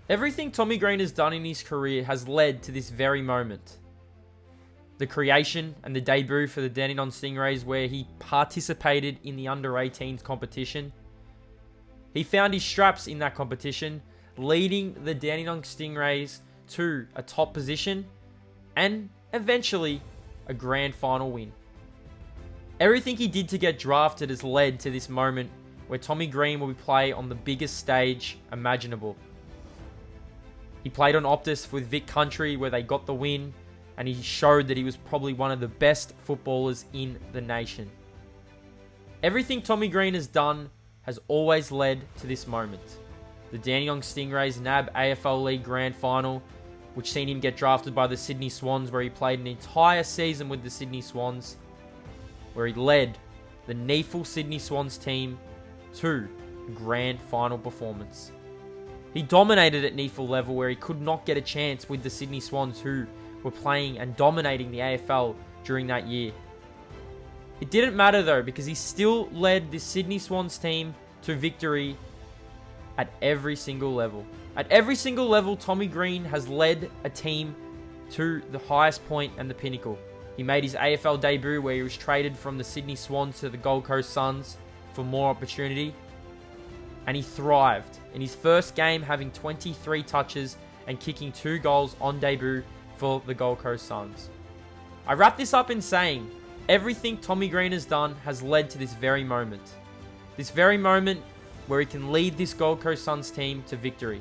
Everything Tommy Green has done in his career has led to this very moment. The creation and the debut for the Dandenong Stingrays, where he participated in the under-18s competition. He found his straps in that competition, leading the Dandenong Stingrays to a top position and eventually a grand final win. Everything he did to get drafted has led to this moment where Tommy Green will play on the biggest stage imaginable. He played on Optus with Vic Country, where they got the win, and he showed that he was probably one of the best footballers in the nation. Everything Tommy Green has done has always led to this moment. The Dandenong Stingrays NAB AFL League Grand Final, which seen him get drafted by the Sydney Swans, where he played an entire season with the Sydney Swans, where he led the NEFL Sydney Swans team to a grand final performance. He dominated at NEFL level, where he could not get a chance with the Sydney Swans, who were playing and dominating the AFL during that year. It didn't matter though, because he still led the Sydney Swans team to victory at every single level. At every single level, Tommy Green has led a team to the highest point and the pinnacle. He made his AFL debut, where he was traded from the Sydney Swans to the Gold Coast Suns for more opportunity. And he thrived in his first game, having 23 touches and kicking 2 goals on debut for the Gold Coast Suns. I wrap this up in saying, everything Tommy Green has done has led to this very moment. This very moment where he can lead this Gold Coast Suns team to victory.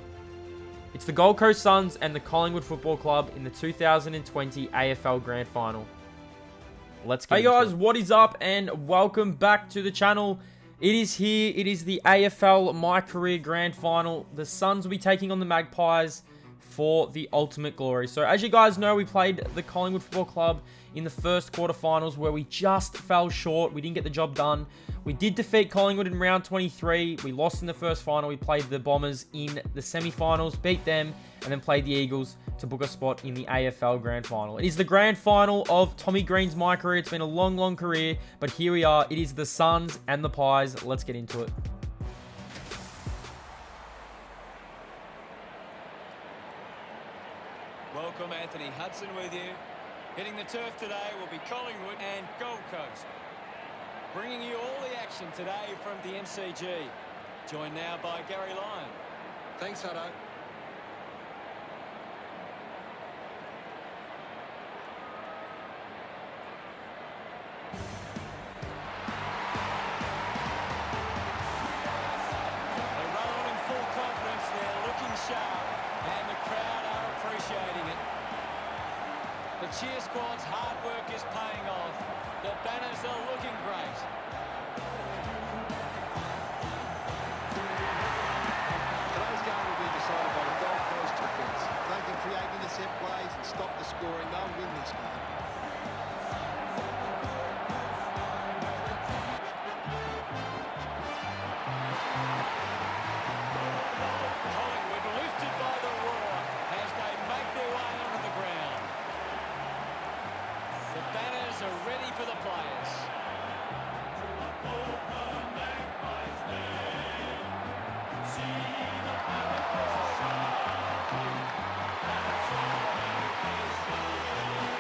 It's the Gold Coast Suns and the Collingwood Football Club in the 2020 AFL Grand Final. Let's get into it. Hey guys, what is up and welcome back to the channel. It is here. It is the AFL MyCareer Grand Final. The Suns will be taking on the Magpies for the ultimate glory. So as you guys know, we played the Collingwood Football Club in the first quarterfinals, where we just fell short. We didn't get the job done. We did defeat Collingwood in round 23. We lost in the first final. We played the Bombers in the semi-finals, beat them, and then played the Eagles to book a spot in the AFL Grand Final. It is the Grand Final of Tommy Green's MyCareer. It's been a long, long career, but here we are. It is the Suns and the Pies. Let's get into it. Welcome, Anthony Hudson with you. Hitting the turf today will be Collingwood and Gold Coast. Bringing you all the action today from the MCG. Joined now by Gary Lyon. Thanks, Hutto. They run on in full confidence. They're looking sharp, and the crowd are appreciating it. The cheer squad's hard work is paying off. The banners are looking great. Today's game will be decided by the Gold Coast defence. They can create intercept plays and stop the scoring. They'll win this game. Collingwood lifted by the roar as they make their way onto the ground. The banners are ready for the players.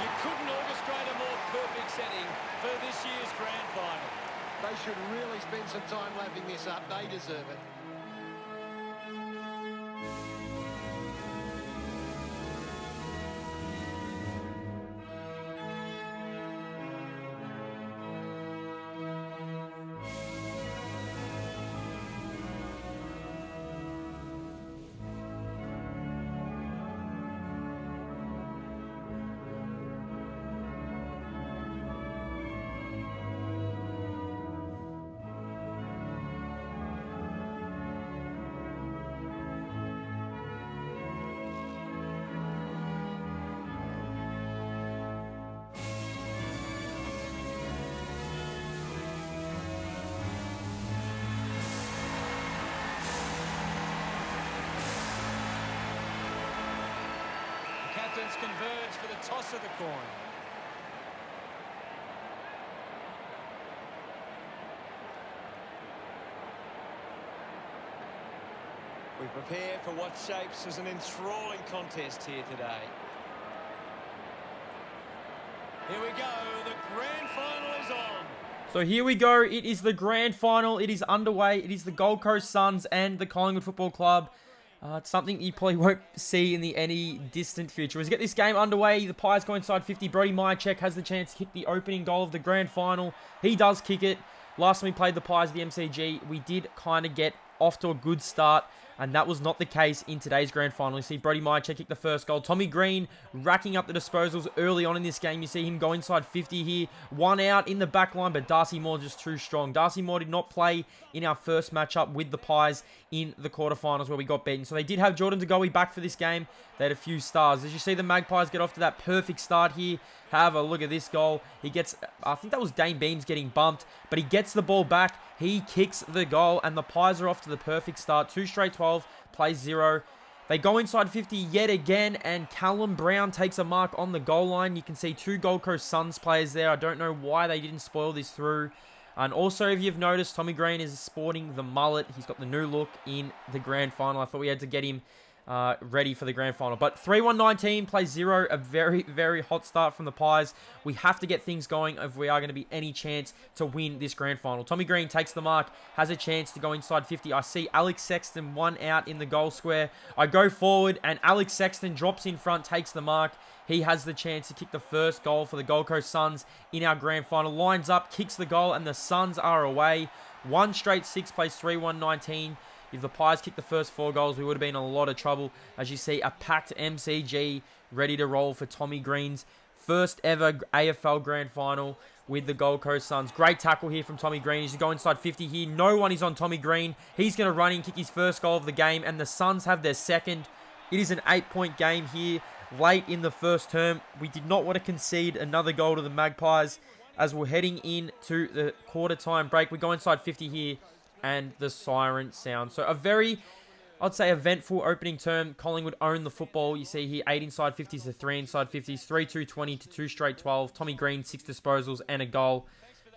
You couldn't orchestrate a more perfect setting for this year's grand final. They should really spend some time lapping this up. They deserve it. Captains converge for the toss of the coin. We prepare for what shapes as an enthralling contest here today. Here we go, the grand final is on. So here we go, it is the grand final, it is underway, it is the Gold Coast Suns and the Collingwood Football Club. It's something you probably won't see in the any distant future. As we get this game underway, the Pies go inside 50, Brody Mychek has the chance to kick the opening goal of the grand final. He does kick it. Last time we played the Pies at the MCG, we did kind of get off to a good start, and that was not the case in today's grand final. You see Brody Mychek kick the first goal. Tommy Green racking up the disposals early on in this game. You see him go inside 50 here. One out in the back line, but Darcy Moore just too strong. Darcy Moore did not play in our first matchup with the Pies in the quarterfinals where we got beaten. So they did have Jordan DeGoey back for this game. They had a few stars. As you see the Magpies get off to that perfect start here. Have a look at this goal. He gets, I think that was Dane Beams getting bumped, but he gets the ball back. He kicks the goal, and the Pies are off to the perfect start. 2 straight 12, plays 0. They go inside 50 yet again, and Callum Brown takes a mark on the goal line. You can see 2 Gold Coast Suns players there. I don't know why they didn't spoil this through. And also, if you've noticed, Tommy Green is sporting the mullet. He's got the new look in the grand final. I thought we had to get him ready for the grand final. But 3-1-19, plays 0. A very, very hot start from the Pies. We have to get things going if we are going to be any chance to win this grand final. Tommy Green takes the mark, has a chance to go inside 50. I see Alex Sexton 1 out in the goal square. I go forward, and Alex Sexton drops in front, takes the mark. He has the chance to kick the first goal for the Gold Coast Suns in our grand final. Lines up, kicks the goal, and the Suns are away. 1 straight 6, plays 3-1-19. If the Pies kicked the first 4 goals, we would have been in a lot of trouble. As you see, a packed MCG ready to roll for Tommy Green's first ever AFL Grand Final with the Gold Coast Suns. Great tackle here from Tommy Green. He's going inside 50 here. No one is on Tommy Green. He's going to run in, kick his first goal of the game, and the Suns have their second. It is an 8-point game here late in the first term. We did not want to concede another goal to the Magpies as we're heading into the quarter time break. We go inside 50 here, and the siren sound. So a very, I'd say, eventful opening term. Collingwood own the football. You see here 8 inside 50s to 3 inside 50s, 3-2-20 to 2 straight 12. Tommy Green, 6 disposals and a goal.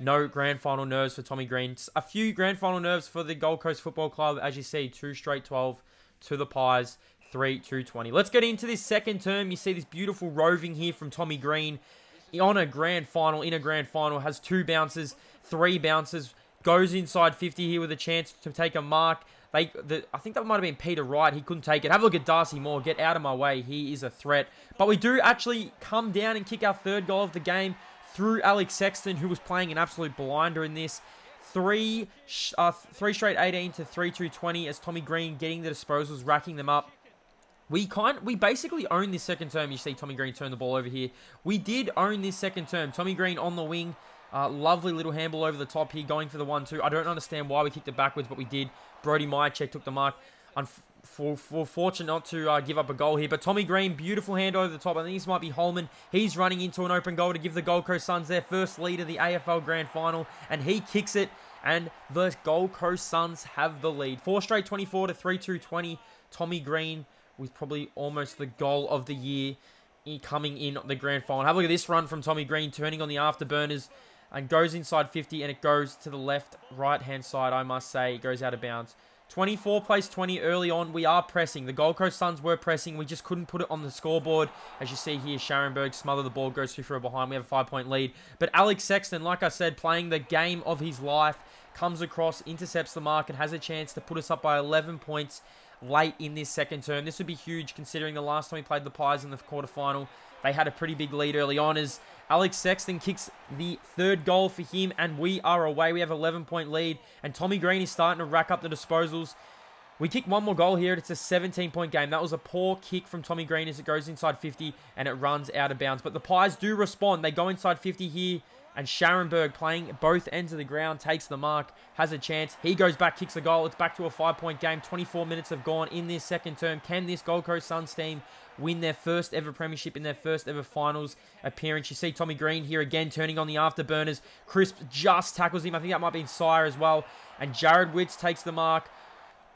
No grand final nerves for Tommy Green. A few grand final nerves for the Gold Coast Football Club. As you see, 2 straight 12 to the Pies, 3-2-20. Let's get into this second term. You see this beautiful roving here from Tommy Green on a grand final, in a grand final. Has 2 bounces, 3 bounces. Goes inside 50 here with a chance to take a mark. I think that might have been Peter Wright. He couldn't take it. Have a look at Darcy Moore. Get out of my way. He is a threat. But we do actually come down and kick our third goal of the game through Alex Sexton, who was playing an absolute blinder in this. 3 straight 18 to 3-2-20 as Tommy Green getting the disposals, racking them up. We basically own this second term. You see Tommy Green turn the ball over here. We did own this second term. Tommy Green on the wing. Lovely little handball over the top here, going for the 1-2. I don't understand why we kicked it backwards, but we did. Brody Mychek took the mark. Fortunate not to give up a goal here. But Tommy Green, beautiful hand over the top. I think this might be Holman. He's running into an open goal to give the Gold Coast Suns their first lead of the AFL Grand Final. And he kicks it, and the Gold Coast Suns have the lead. 4 straight 24 to 3-2-20. Tommy Green with probably almost the goal of the year coming in the Grand Final. Have a look at this run from Tommy Green, turning on the afterburners. And goes inside 50, and it goes to the right-hand side, I must say. It goes out of bounds. 24 plays 20 early on. We are pressing. The Gold Coast Suns were pressing. We just couldn't put it on the scoreboard. As you see here, Scharenberg smother the ball, goes through for a behind. We have a 5-point lead. But Alex Sexton, like I said, playing the game of his life, comes across, intercepts the mark, and has a chance to put us up by 11 points late in this second term. This would be huge considering the last time we played the Pies in the quarterfinal. They had a pretty big lead early on as Alex Sexton kicks the third goal for him, and we are away. We have an 11-point lead, and Tommy Green is starting to rack up the disposals. We kick one more goal here. It's a 17-point game. That was a poor kick from Tommy Green as it goes inside 50, and it runs out of bounds. But the Pies do respond. They go inside 50 here, and Scharenberg, playing both ends of the ground, takes the mark, has a chance. He goes back, kicks the goal. It's back to a 5-point game. 24 minutes have gone in this second term. Can this Gold Coast Suns team win their first ever premiership in their first ever finals appearance? You see Tommy Green here again, turning on the afterburners. Crisp just tackles him. I think that might be Sire as well. And Jared Witts takes the mark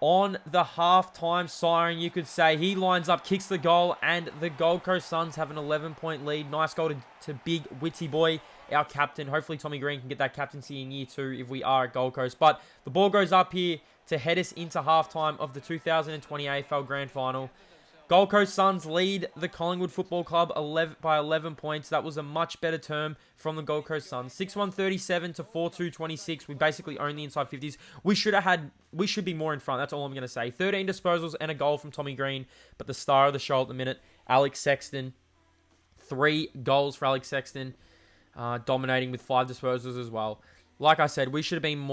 on the half-time siren, you could say. He lines up, kicks the goal, and the Gold Coast Suns have an 11-point lead. Nice goal to big Witty boy, our captain. Hopefully Tommy Green can get that captaincy in year 2 if we are at Gold Coast. But the ball goes up here to head us into halftime of the 2020 AFL Grand Final. Gold Coast Suns lead the Collingwood Football Club by 11 points. That was a much better term from the Gold Coast Suns. 6-1-37 to 4-2-26. We basically own the inside 50s. We should be more in front. That's all I'm going to say. 13 disposals and a goal from Tommy Green. But the star of the show at the minute, Alex Sexton. 3 goals for Alex Sexton. Dominating with 5 disposals as well. Like I said, we should have been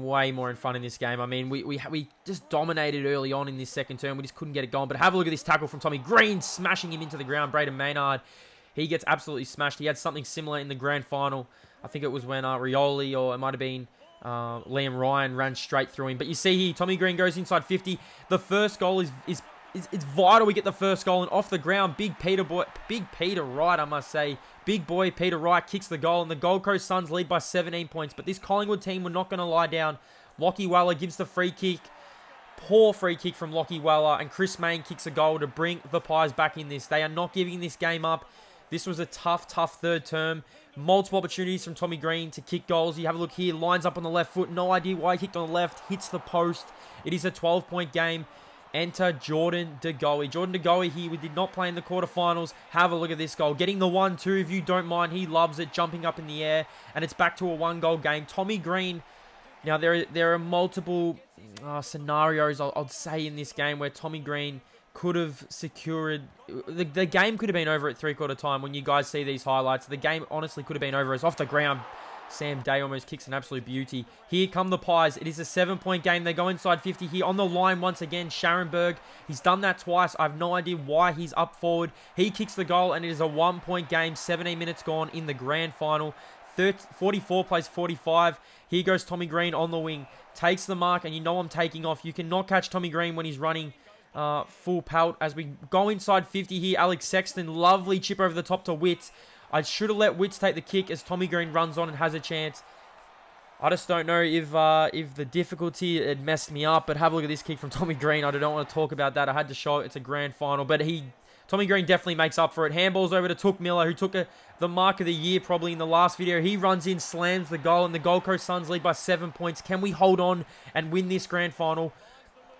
way more in front in this game. I mean, we just dominated early on in this second term. We just couldn't get it going. But have a look at this tackle from Tommy Green, smashing him into the ground. Braden Maynard, he gets absolutely smashed. He had something similar in the grand final. I think it was when Rioli, or it might have been Liam Ryan, ran straight through him. But you see here, Tommy Green goes inside 50. The first goal is it's vital we get the first goal, and off the ground, Big Peter Wright, I must say. Big boy Peter Wright kicks the goal, and the Gold Coast Suns lead by 17 points. But this Collingwood team were not going to lie down. Lachie Weller gives the free kick. Poor free kick from Lachie Weller, and Chris Mayne kicks a goal to bring the Pies back in this. They are not giving this game up. This was a tough third term. Multiple opportunities from Tommy Green to kick goals. You have a look here, lines up on the left foot. No idea why he kicked on the left. Hits the post. It is a 12-point game. Enter Jordan De Goey. Jordan De Goey here, we did not play in the quarterfinals. Have a look at this goal. Getting the 1-2, if you don't mind. He loves it, jumping up in the air. And it's back to a 1-goal game. Tommy Green. Now, there are multiple scenarios, I'd say, in this game where Tommy Green could have secured... The game could have been over at three-quarter time when you guys see these highlights. The game honestly could have been over. It's off the ground. Sam Day almost kicks an absolute beauty. Here come the Pies. It is a 7-point game. They go inside 50 here. On the line once again, Scharenberg. He's done that twice. I have no idea why he's up forward. He kicks the goal, and it is a 1-point game. 17 minutes gone in the grand final. 44 plays 45. Here goes Tommy Green on the wing. Takes the mark, and you know I'm taking off. You cannot catch Tommy Green when he's running full pelt. As we go inside 50 here, Alex Sexton. Lovely chip over the top to Witts. I should have let Witts take the kick as Tommy Green runs on and has a chance. I just don't know if the difficulty had messed me up, but have a look at this kick from Tommy Green. I don't want to talk about that. I had to show it. It's a grand final, but Tommy Green definitely makes up for it. Handballs over to Took Miller, who took the mark of the year probably in the last video. He runs in, slams the goal, and the Gold Coast Suns lead by 7 points. Can we hold on and win this grand final?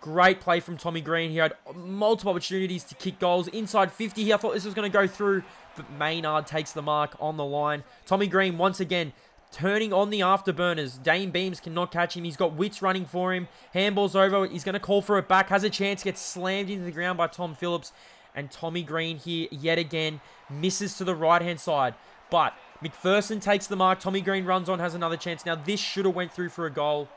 Great play from Tommy Green. He had multiple opportunities to kick goals. Inside 50 here, I thought this was going to go through, but Maynard takes the mark on the line. Tommy Green, once again, turning on the afterburners. Dane Beams cannot catch him. He's got Witts running for him. Handballs over. He's going to call for it back. Has a chance. Gets slammed into the ground by Tom Phillips. And Tommy Green here, yet again, misses to the right-hand side. But McPherson takes the mark. Tommy Green runs on, has another chance. Now, this should have went through for a goal.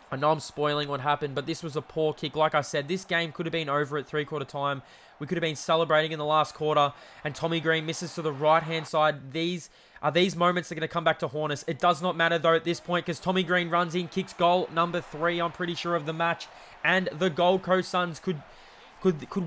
I know I'm spoiling what happened, but this was a poor kick. Like I said, this game could have been over at three-quarter time. We could have been celebrating in the last quarter, and Tommy Green misses to the right-hand side. These are these moments that are going to come back to haunt us. It does not matter, though, at this point, because Tommy Green runs in, kicks goal number 3, I'm pretty sure, of the match, and the Gold Coast Suns could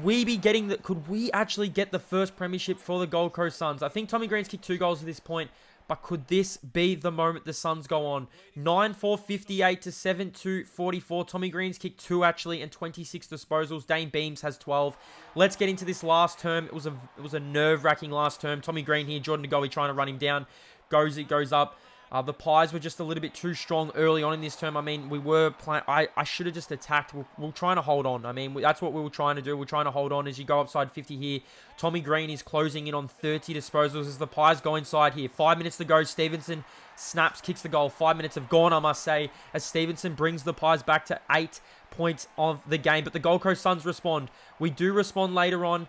we actually get the first premiership for the Gold Coast Suns? I think Tommy Green's kicked 2 goals at this point. But could this be the moment the Suns go on? 9-4-58 to 7-2-44. Tommy Green's kicked 2 actually and 26 disposals. Dane Beams has 12. Let's get into this last term. It was a nerve-wracking last term. Tommy Green here, Jordan De Goey trying to run him down. It goes up. The Pies were just a little bit too strong early on in this term. I mean, we were playing... I should have just attacked. We're trying to hold on. I mean, that's what we were trying to do. We're trying to hold on as you go upside 50 here. Tommy Green is closing in on 30 disposals as the Pies go inside here. 5 minutes to go. Stevenson snaps, kicks the goal. 5 minutes have gone, I must say, as Stevenson brings the Pies back to 8 points of the game. But the Gold Coast Suns respond. We do respond later on.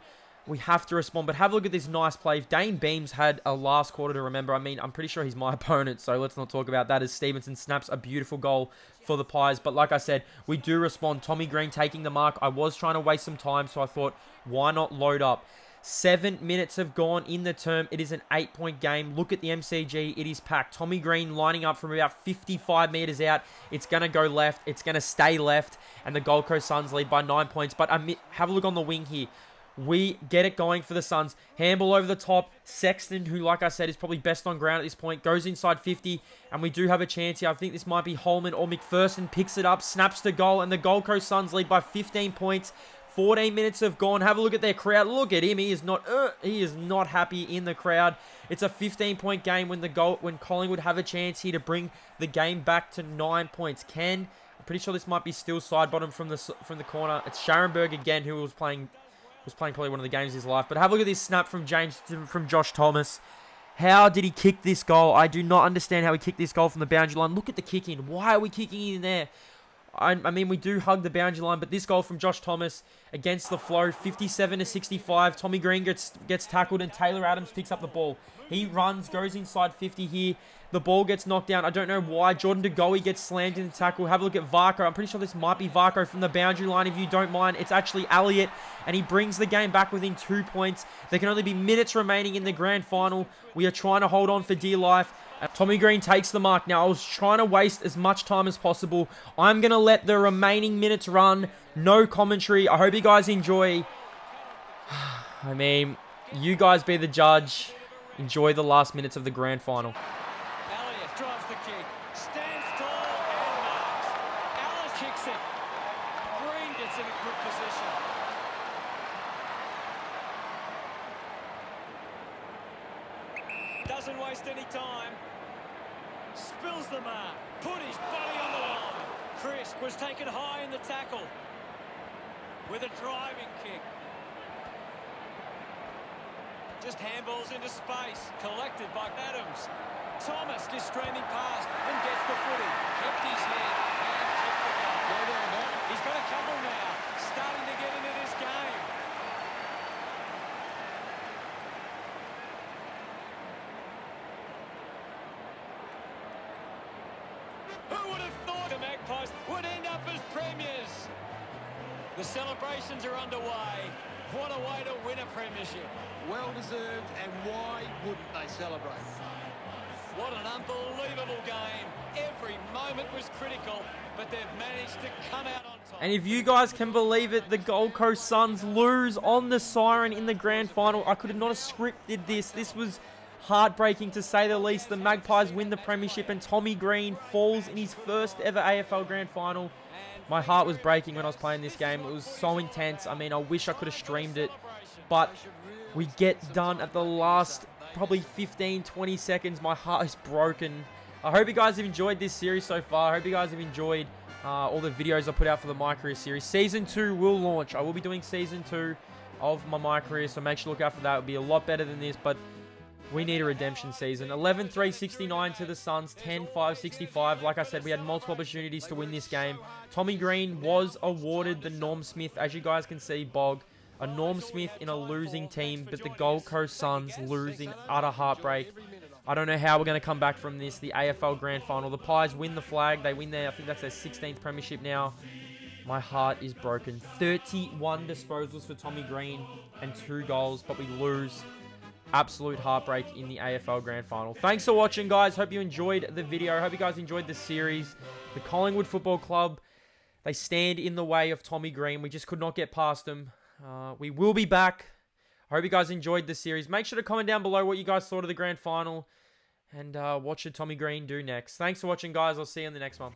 We have to respond, but have a look at this nice play. Dane Beams had a last quarter to remember. I mean, I'm pretty sure he's my opponent, so let's not talk about that as Stevenson snaps a beautiful goal for the Pies. But like I said, we do respond. Tommy Green taking the mark. I was trying to waste some time, so I thought, why not load up? 7 minutes have gone in the term. It is an 8-point game. Look at the MCG. It is packed. Tommy Green lining up from about 55 meters out. It's going to go left. It's going to stay left, and the Gold Coast Suns lead by 9 points. But have a look on the wing here. We get it going for the Suns. Handball over the top. Sexton, who, like I said, is probably best on ground at this point, goes inside 50, and we do have a chance here. I think this might be Holman or McPherson. Picks it up, snaps the goal, and the Gold Coast Suns lead by 15 points. 14 minutes have gone. Have a look at their crowd. Look at him. He is not happy in the crowd. It's a 15-point game when Collingwood have a chance here to bring the game back to 9 points. Can Pretty sure this might be still side bottom from the corner. It's Scharenberg again, who was playing probably one of the games of his life. But have a look at this snap from Josh Thomas. How did he kick this goal? I do not understand how he kicked this goal from the boundary line. Look at the kicking. Why are we kicking in there? I mean, we do hug the boundary line, but this goal from Josh Thomas against the flow, 57-65. Tommy Green gets tackled and Taylor Adams picks up the ball. He runs, goes inside 50 here. The ball gets knocked down. I don't know why. Jordan De Goey gets slammed in the tackle. Have a look at Varco. I'm pretty sure this might be Varco from the boundary line. If you don't mind, it's actually Elliott, and he brings the game back within 2 points. There can only be minutes remaining in the grand final. We are trying to hold on for dear life. Tommy Green takes the mark. Now, I was trying to waste as much time as possible. I'm going to let the remaining minutes run. No commentary. I hope you guys enjoy. I mean, you guys be the judge. Enjoy the last minutes of the grand final. Elliott drives the kick, stands tall and marks. Ellis kicks it. Green gets in a good position. Doesn't waste any time. Spills the mark. Put his body on the line. Chris was taken high in the tackle with a driving kick. Just handballs into space, collected by Adams. Thomas is streaming past and gets the footy. Kept his head and kicked the goal. He's got a couple now, starting to get into this game. Who would have thought the Magpies would end up as premiers? The celebrations are underway. What a way to win a premiership. Well deserved, and why wouldn't they celebrate? What an unbelievable game. Every moment was critical, but they've managed to come out on top. And if you guys can believe it, the Gold Coast Suns lose on the siren in the grand final. I could have not have scripted this. This was heartbreaking to say the least. The Magpies win the premiership and Tommy Green falls in his first ever AFL Grand Final. My heart was breaking when I was playing this game. It was so intense. I mean, I wish I could have streamed it. But we get done at the last probably 15, 20 seconds. My heart is broken. I hope you guys have enjoyed this series so far. I hope you guys have enjoyed all the videos I put out for the MyCareer series. Season 2 will launch. I will be doing Season 2 of my MyCareer, so make sure to look out for that. It'll be a lot better than this, but we need a redemption season. 11-3-69 to the Suns, 10-5-65. Like I said, we had multiple opportunities to win this game. Tommy Green was awarded the Norm Smith, as you guys can see, Bog. A Norm Smith in a losing team, but the Gold Coast Suns losing, utter heartbreak. I don't know how we're going to come back from this. The AFL Grand Final. The Pies win the flag. They win their, I think that's their 16th premiership now. My heart is broken. 31 disposals for Tommy Green and 2 goals, but we lose. Absolute heartbreak in the AFL Grand Final. Thanks for watching, guys. Hope you enjoyed the video. Hope you guys enjoyed the series. The Collingwood Football Club, they stand in the way of Tommy Green. We just could not get past them. We will be back. I hope you guys enjoyed the series. Make sure to comment down below what you guys thought of the Grand Final. And what should Tommy Green do next? Thanks for watching, guys. I'll see you in the next one.